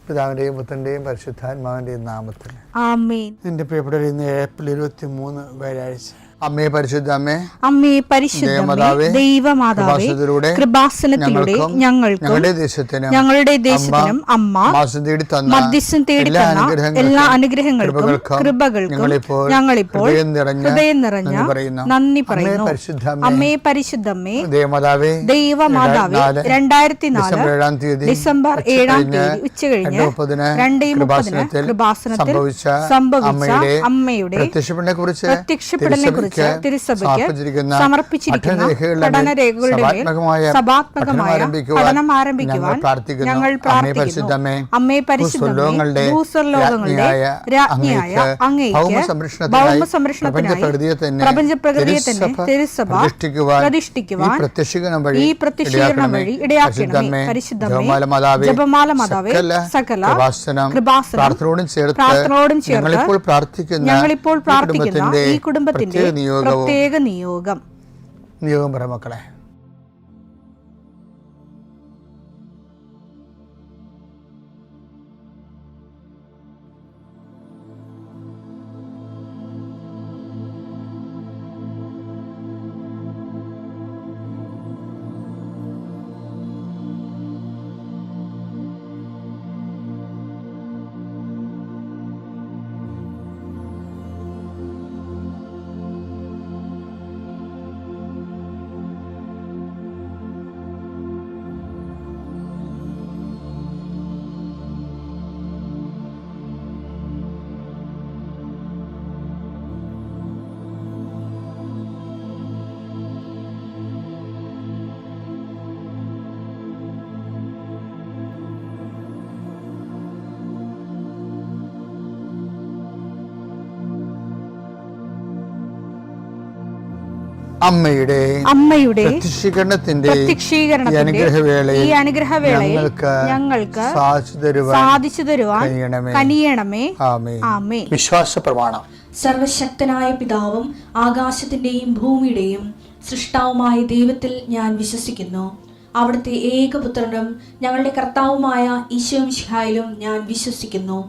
പിതാവിൻ്റെയും പുത്രൻ്റെയും പരിശുദ്ധാത്മാവിൻ്റെയും നാമത്തിൽ ആമേൻ. നിന്റെ പ്രിയപ്പെട്ടവർ, ഇന്ന് ഏപ്രിൽ 23 വ്യാഴാഴ്ച. അമ്മേ പരിശുദ്ധ അമ്മേ, അമ്മേ പരിശുദ്ധമേ, ദൈവമാതാവേ, കൃപാസനത്തിലൂടെ ഞങ്ങൾക്കും ഞങ്ങളുടെ ദേശത്തിനും അമ്മ മധ്യസ്ഥം തേടിത്തന്ന എല്ലാ അനുഗ്രഹങ്ങൾക്കും കൃപകൾക്കും ഞങ്ങളിപ്പോൾ ഹൃദയം നിറഞ്ഞ നന്ദി പറയുന്നു. അമ്മേ പരിശുദ്ധമേ, ദൈവമാതാവേ, 2004 ഡിസംബർ 7 ഉച്ചകഴിഞ്ഞ് 2:30 കൃപാസനത്തിൽ സംഭവിച്ച അമ്മയുടെ പ്രത്യക്ഷപ്പെടലിനെ കുറിച്ച് തിരുസഭയ്ക്ക് സമർപ്പിച്ചിരിക്കുന്ന പഠനരേഖകളുടെ മേൽ സഭാത്മകമായ പഠനം ആരംഭിക്കുവാൻ ഞങ്ങൾ പ്രാർത്ഥിക്കുന്നു. അമ്മേ പരിശുദ്ധമേ, ഭൂസ്വർലോകങ്ങളുടെ രാജ്ഞിയായ അങ്ങേയ്ക്ക് ഭൗമസംരക്ഷണത്തിനായി പ്രപഞ്ചപ്രകൃതിയെ തന്നെ തിരുസഭ പ്രതിഷ്ഠിക്കുവാൻ ഈ പ്രത്യക്ഷീകരണം വഴി ഇടയാക്കണമേ. പരിശുദ്ധമേ, ജപമാല മാതാവേ, സകല കൃപാസനം പ്രാർത്ഥനയോടും ചേർത്ത് ഞങ്ങളിപ്പോൾ പ്രാർത്ഥിക്കുന്ന ഈ കുടുംബത്തിന്റെ പ്രത്യേക നിയോഗം പറ മക്കളെ. അമ്മയുടെ പ്രത്യക്ഷീകരണത്തിന്റെ ഈ അനുഗ്രഹവേളയിൽ ഞങ്ങൾക്ക് സാധിച്ചു തരുവാൻ കനിയണമേ. ആമേൻ. വിശ്വാസ പ്രമാണം. സർവശക്തനായ പിതാവും ആകാശത്തിന്റെയും ഭൂമിയുടെയും സൃഷ്ടാവുമായ ദൈവത്തിൽ ഞാൻ വിശ്വസിക്കുന്നു. അവിടുത്തെ ഏകപുത്രനും ഞങ്ങളുടെ കർത്താവുമായ ഈശോമിശിഹായിലും ഞാൻ വിശ്വസിക്കുന്നു.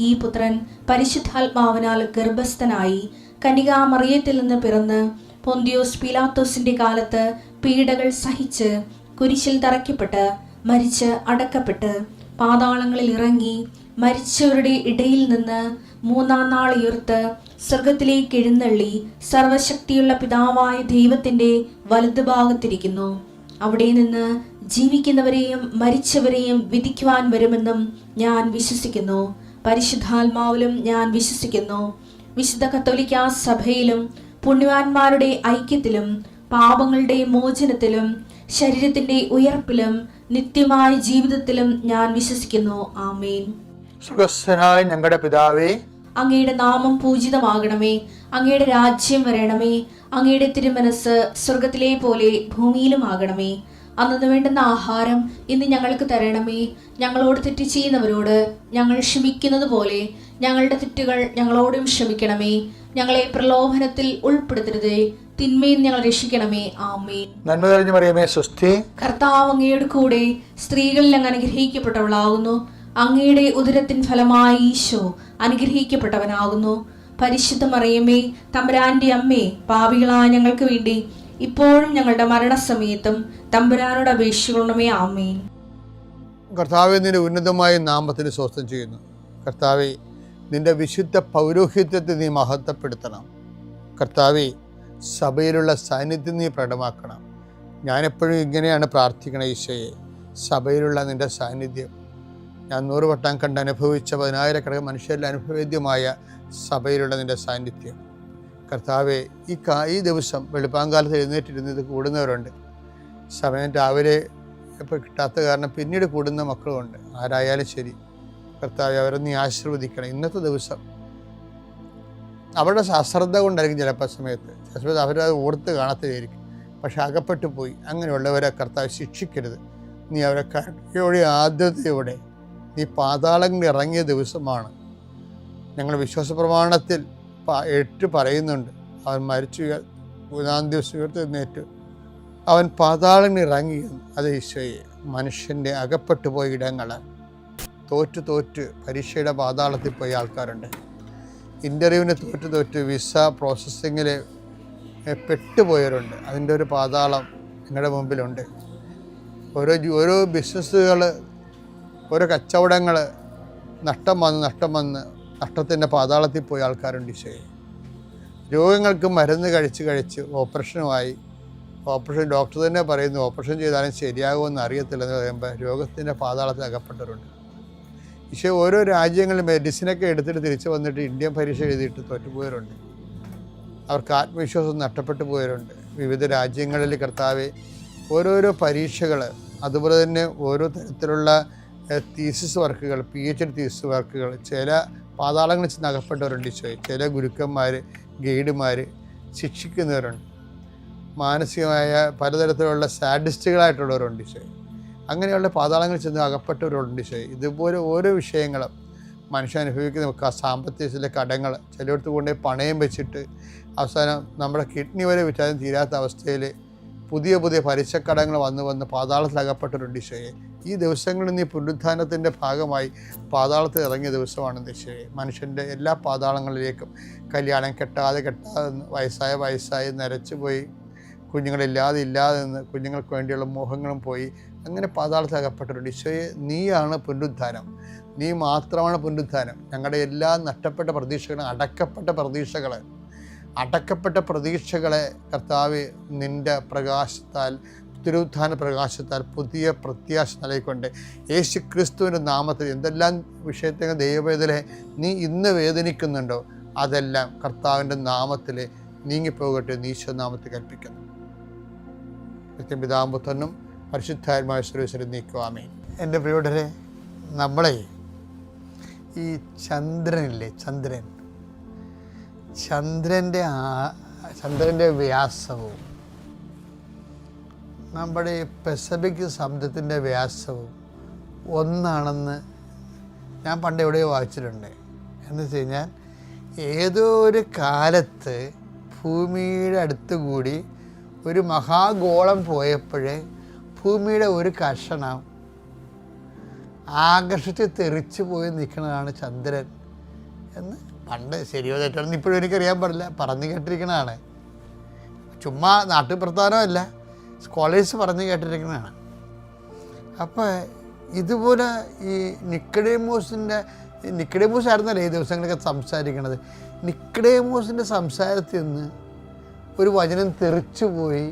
ഈ പുത്രൻ പരിശുദ്ധാത്മാവിനാൽ ഗർഭസ്ഥനായി കന്യകാമറിയത്തിൽ നിന്ന് പിറന്ന് പൊന്തിയോസ് പീലാത്തോസിന്റെ കാലത്ത് പീഡകൾ സഹിച്ച് കുരിശിൽ തറയ്ക്കപ്പെട്ട് മരിച്ച് അടക്കപ്പെട്ട് പാതാളങ്ങളിൽ ഇറങ്ങി മരിച്ചവരുടെ ഇടയിൽ നിന്ന് 3-ാം നാൾ ഉയർത്ത് സ്വർഗത്തിലേക്ക് എഴുന്നള്ളി സർവശക്തിയുള്ള പിതാവായ ദൈവത്തിന്റെ വലതുഭാഗത്തിരിക്കുന്നു. അവിടെ നിന്ന് ജീവിക്കുന്നവരെയും മരിച്ചവരെയും വിധിക്കുവാൻ വരുമെന്നും ഞാൻ വിശ്വസിക്കുന്നു. പരിശുദ്ധാത്മാവിലും ഞാൻ വിശ്വസിക്കുന്നു. വിശുദ്ധ കത്തോലിക്കാ സഭയിലും പുണ്യവാന്മാരുടെ ഐക്യത്തിലും പാപങ്ങളുടെ മോചനത്തിലും ശരീരത്തിന്റെ ഉയർപ്പിലും നിത്യമായ ജീവിതത്തിലും ഞാൻ വിശ്വസിക്കുന്നു. ആമേൻ. സ്വർഗ്ഗസ്ഥനായ ഞങ്ങളുടെ പിതാവേ, അങ്ങയുടെ നാമം പൂജിതമാകണമേ. അങ്ങയുടെ രാജ്യം വരണമേ. അങ്ങയുടെ തിരുമനസ് സ്വർഗത്തിലെ പോലെ ഭൂമിയിലും ആകണമേ. അന്നു വേണ്ടുന്ന ആഹാരം ഇന്ന് ഞങ്ങൾക്ക് തരണമേ. ഞങ്ങളോട് തെറ്റ് ചെയ്യുന്നവരോട് ഞങ്ങൾ ക്ഷമിക്കുന്നത് പോലെ ഞങ്ങളുടെ തെറ്റുകൾ ഞങ്ങളോടും ക്ഷമിക്കണമേ. ഞങ്ങളെ പ്രലോഭനത്തിൽ ഉൾപ്പെടുത്തരുതേ, തിന്മയിൽ ഞങ്ങൾ രക്ഷിക്കണമേ. ആമേൻ. നന്മ നിറഞ്ഞ മറിയമേ, സ്വസ്തി. കർത്താവ് അങ്ങയുടെ കൂടെ സ്ത്രീകളിൽ അങ്ങ് അനുഗ്രഹിക്കപ്പെട്ടവളാകുന്നു. അങ്ങയുടെ ഉദരത്തിൻ ഫലമായി ഈശോ അനുഗ്രഹിക്കപ്പെട്ടവനാകുന്നു. പരിശുദ്ധ മറിയമേ, തമ്പുരാന്റെ അമ്മേ, പാപികളായ ഞങ്ങൾക്ക് വേണ്ടി ഇപ്പോഴും ഞങ്ങളുടെ മരണസമയത്തും തമ്പുരാനോട് അപേക്ഷിക്കണമേ. ആമേൻ. കർത്താവേ, നിന്റെ ഉന്നതമായ നാമത്തിന് സ്വസ്ഥം ചെയ്യുന്നു. കർത്താവേ, നിന്റെ വിശുദ്ധ പൗരോഹിത്യത്തെ നീ മഹത്വപ്പെടുത്തണം. കർത്താവേ, സഭയിലുള്ള സാന്നിധ്യം നീ പ്രകടമാക്കണം. ഞാനെപ്പോഴും ഇങ്ങനെയാണ് പ്രാർത്ഥിക്കണം. ഈശോയെ, സഭയിലുള്ള നിന്റെ സാന്നിധ്യം ഞാൻ 100 വട്ടം കണ്ട് അനുഭവിച്ച 10,000 മനുഷ്യരിൽ അനുഭവേദ്യമായ സഭയിലുള്ള നിന്റെ സാന്നിധ്യം. കർത്താവേ, ഈ ദിവസം വെളുപ്പാങ്കാലത്ത് എഴുന്നേറ്റിരുന്നത് കൂടുന്നവരുണ്ട്. സമയം രാവിലെ ഇപ്പോൾ കിട്ടാത്ത കാരണം പിന്നീട് കൂടുന്ന മക്കളുമുണ്ട്. ആരായാലും ശരി കർത്താവേ, അവരെ നീ ആശീർവദിക്കണം. ഇന്നത്തെ ദിവസം അവരുടെ അശ്രദ്ധ കൊണ്ടായിരിക്കും ചിലപ്പോൾ സമയത്ത് അവരത് ഓർത്ത് കാണത്തില്ലായിരിക്കും. പക്ഷെ അകപ്പെട്ടു പോയി. അങ്ങനെയുള്ളവരെ കർത്താവ് ശിക്ഷിക്കരുത്. നീ അവരെ കരുണയോടെ ആദ്യതയോടെ നീ പാതാളങ്ങളിൽ ഇറങ്ങിയ ദിവസമാണ്. ഞങ്ങൾ വിശ്വാസ പ്രമാണത്തിൽ 8 പറയുന്നുണ്ട്. അവൻ മരിച്ചു 3-ാം ദിവസം ഉയർത്തെഴുന്നേറ്റ് അവൻ പാതാളങ്ങളിൽ ഇറങ്ങിയെന്ന്. അത് ഈശോയെ, മനുഷ്യൻ്റെ അകപ്പെട്ടു പോയ ഇടങ്ങൾ തോറ്റ് പരീക്ഷയുടെ പാതാളത്തിൽ പോയ ആൾക്കാരുണ്ട്. ഇൻ്റർവ്യൂവിന് തോറ്റ് വിസ പ്രോസസ്സിങ്ങിൽ പെട്ടുപോയവരുണ്ട്. അതിൻ്റെ ഒരു പാതാളം നിങ്ങളുടെ മുമ്പിലുണ്ട്. ഓരോ ബിസിനസ്സുകൾ, ഓരോ കച്ചവടങ്ങൾ നഷ്ടം വന്ന് നഷ്ടത്തിൻ്റെ പാതാളത്തിൽ പോയ ആൾക്കാരുണ്ട്. ഈശോയെ, രോഗങ്ങൾക്ക് മരുന്ന് കഴിച്ച് ഓപ്പറേഷൻ ഡോക്ടർ തന്നെ പറയുന്നു ഓപ്പറേഷൻ ചെയ്താലും ശരിയാകുമെന്ന് അറിയത്തില്ലെന്ന് പറയുമ്പോൾ രോഗത്തിൻ്റെ പാതാളത്തിൽ അകപ്പെട്ടവരുണ്ട്. ഈശോ, ഓരോ രാജ്യങ്ങളിൽ മെഡിസിനൊക്കെ എടുത്തിട്ട് തിരിച്ചു വന്നിട്ട് ഇന്ത്യൻ പരീക്ഷ എഴുതിയിട്ട് തോറ്റുപോയവരുണ്ട്. അവർക്ക് ആത്മവിശ്വാസം നഷ്ടപ്പെട്ടു പോയവരുണ്ട്. വിവിധ രാജ്യങ്ങളിൽ കർത്താവെ ഓരോരോ പരീക്ഷകൾ, അതുപോലെ തന്നെ ഓരോ തരത്തിലുള്ള തീസിസ് വർക്കുകൾ, PhD തീസിസ് വർക്കുകൾ, ചില പാതാളങ്ങളിൽ ചെന്ന് അകപ്പെട്ടവരുണ്ട്. ഈശോയെ, ചില ഗുരുക്കന്മാർ, ഗൈഡുമാർ ശിക്ഷിക്കുന്നവരുണ്ട്. മാനസികമായ പലതരത്തിലുള്ള സാഡിസ്റ്റുകളായിട്ടുള്ളവരുണ്ട്. ഈശോയെ, അങ്ങനെയുള്ള പാതാളങ്ങളിൽ ചെന്ന് അകപ്പെട്ടവരുണ്ട്. ഈശോയെ, ഇതുപോലെ ഓരോ വിഷയങ്ങളും മനുഷ്യൻ അനുഭവിക്കുന്ന സാമ്പത്തിക ചില കടങ്ങൾ, ചിലയിടത്ത് കൊണ്ടുപോയി പണയം വെച്ചിട്ട് അവസാനം നമ്മുടെ കിഡ്നി വരെ വിറ്റാലും തീരാത്ത അവസ്ഥയിൽ പുതിയ പലിശക്കടങ്ങൾ വന്ന് പാതാളത്തിൽ അകപ്പെട്ടവരുണ്ട്. ഈശോയെ, ഈ ദിവസങ്ങളിൽ നീ പുനരുത്ഥാനത്തിൻ്റെ ഭാഗമായി പാതാളത്തിൽ ഇറങ്ങിയ ദിവസമാണ് ഈശോയെ. മനുഷ്യൻ്റെ എല്ലാ പാതാളങ്ങളിലേക്കും, കല്യാണം കെട്ടാതെ വയസ്സായി നരച്ചു പോയി, കുഞ്ഞുങ്ങളില്ലാതെ നിന്ന് കുഞ്ഞുങ്ങൾക്ക് വേണ്ടിയുള്ള മോഹങ്ങളും പോയി, അങ്ങനെ പാതാളത്തിൽ അകപ്പെട്ടവരുണ്ട്. ഈശോയെ, നീയാണ് പുനരുത്ഥാനം, നീ മാത്രമാണ് പുനരുത്ഥാനം. ഞങ്ങളുടെ എല്ലാ നഷ്ടപ്പെട്ട പ്രതീക്ഷകളും, അടക്കപ്പെട്ട പ്രതീക്ഷകളെ കർത്താവ് നിൻ്റെ പ്രകാശത്താൽ, തിരുവുത്ഥാന പ്രകാശത്താൽ പുതിയ പ്രത്യാശ നൽകിക്കൊണ്ട് യേശു ക്രിസ്തുവിൻ്റെ നാമത്തിൽ എന്തെല്ലാം വിഷയത്തെ ദൈവവേദനെ നീ ഇന്ന് വേദനിക്കുന്നുണ്ടോ അതെല്ലാം കർത്താവിൻ്റെ നാമത്തിൽ നീങ്ങിപ്പോകട്ടെ എന്ന് ഈശോ നാമത്തിൽ കൽപ്പിക്കുന്നു. പിതാമ്പുത്രനും പരിശുദ്ധാത്മാവുമായ സർവ്വീശ്വരൻ നീക്കുവാമേ. എൻ്റെ പ്രിയരെ, നമ്മളെ ഈ ചന്ദ്രനില്ലേ, ചന്ദ്രൻ്റെ വ്യാസവും നമ്മുടെ പസഫിക് സമുദ്രത്തിൻ്റെ വ്യാസവും ഒന്നാണെന്ന് ഞാൻ പണ്ട് എവിടെയോ വായിച്ചിട്ടുണ്ട്. എന്ന് വെച്ച് കഴിഞ്ഞാൽ ഏതോ ഒരു കാലത്ത് ഭൂമിയുടെ അടുത്ത് കൂടി ഒരു മഹാഗോളം പോയപ്പോഴേ ഭൂമിയുടെ ഒരു കഷണം ആകർഷിച്ച് തെറിച്ച് പോയി നിൽക്കുന്നതാണ് ചന്ദ്രൻ എന്ന് പണ്ട് ശരിയോ തെറ്റാണെന്ന് ഇപ്പോഴും എനിക്കറിയാൻ പാടില്ല, പറഞ്ഞു കേട്ടിരിക്കുന്നതാണ്. ചുമ്മാ നാട്ടുപ്രധാനമല്ല, സ്കോളേഴ്സ് പറഞ്ഞു കേട്ടിരിക്കുന്നതാണ്. അപ്പോൾ ഇതുപോലെ ഈ നിക്കഡേമോസ് ആയിരുന്നല്ലേ ഈ ദിവസങ്ങളൊക്കെ സംസാരിക്കണത്. നിക്കഡേമോസിൻ്റെ സംസാരത്തിൽ നിന്ന് ഒരു വചനം തെറിച്ചു പോയി.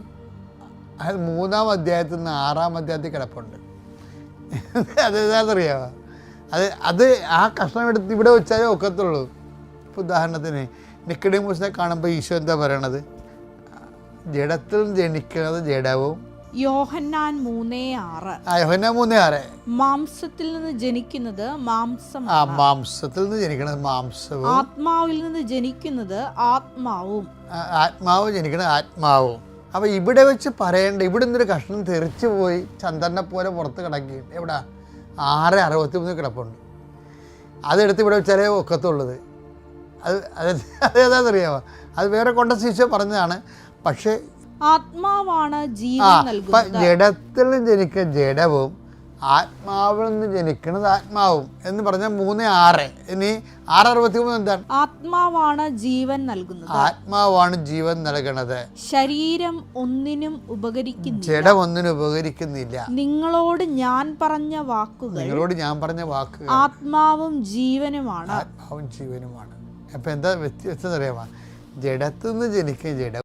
അത് 3-ാം അധ്യായത്തിൽ നിന്ന് 6-ാം അധ്യായത്തിൽ കിടപ്പുണ്ട്. അതെന്താണെന്നറിയാമോ? അത് ആ കഷ്ണം എടുത്ത് ഇവിടെ വെച്ചാലേ ഒക്കത്തുള്ളൂ. ഇപ്പോൾ ഉദാഹരണത്തിന് നിക്കഡേമോസിനെ കാണുമ്പോൾ ഈശോ എന്താ പറയണത്? ജഡത്തിൽ ജനിക്കുന്നത് ജഡവും, യോഹന്നാൻ 3:6 മാംസത്തിൽ നിന്ന് ജനിക്കുന്നത് മാംസം, മാംസത്തിൽ നിന്ന് ജനിക്കുന്നത് മാംസവും, ആത്മാവിൽ നിന്ന് ജനിക്കുന്നത് ആത്മാവും, ആത്മാവ് ജനിക്കുന്നത് ആത്മാവും. അപ്പോൾ ഇവിടെ വെച്ച് പറയേണ്ട, ഇവിടെ നിന്നൊരു കഷ്ണം തെറിച്ചു പോയി ചന്ദ്രനെ പോലെ പുറത്ത് കിടക്കുകയും എവിടെ 6:63 കിടപ്പുണ്ട്. അതെടുത്ത് ഇവിടെ വെച്ചാലേ ഒക്കത്തുള്ളത്. അതേതാണെന്നറിയാമോ? അത് വേറെ കോണ്ടക്സ്റ്റ് പറഞ്ഞതാണ്. പക്ഷേ ആത്മാവാണ് ജീവൻ നൽകുന്നത്. ജഡത്തിൽ നിന്ന് ജനിക്കുന്ന ജഡവും ആത്മാവിൽ നിന്ന് ജനിക്കുന്നത് ആത്മാവും എന്ന് പറഞ്ഞാൽ 3:6. ഇനി 6:63 എന്താണ്? ആത്മാവാണ് ജീവൻ നൽകുന്നത്. ആത്മാവാണ് ജീവൻ നൽകുന്നത്. ശരീരം ഒന്നിനും ഉപകരിക്കുന്നില്ല, ജഡം ഒന്നിനും ഉപകരിക്കുന്നില്ല. നിങ്ങളോട് ഞാൻ പറഞ്ഞ വാക്കുകൾ ആത്മാവും ജീവനുമാണ്. അപ്പം എന്താ വ്യത്യാസം അറിയാമോ? ജഡത്തിൽ നിന്ന് ജനിക്കുന്ന ജഡം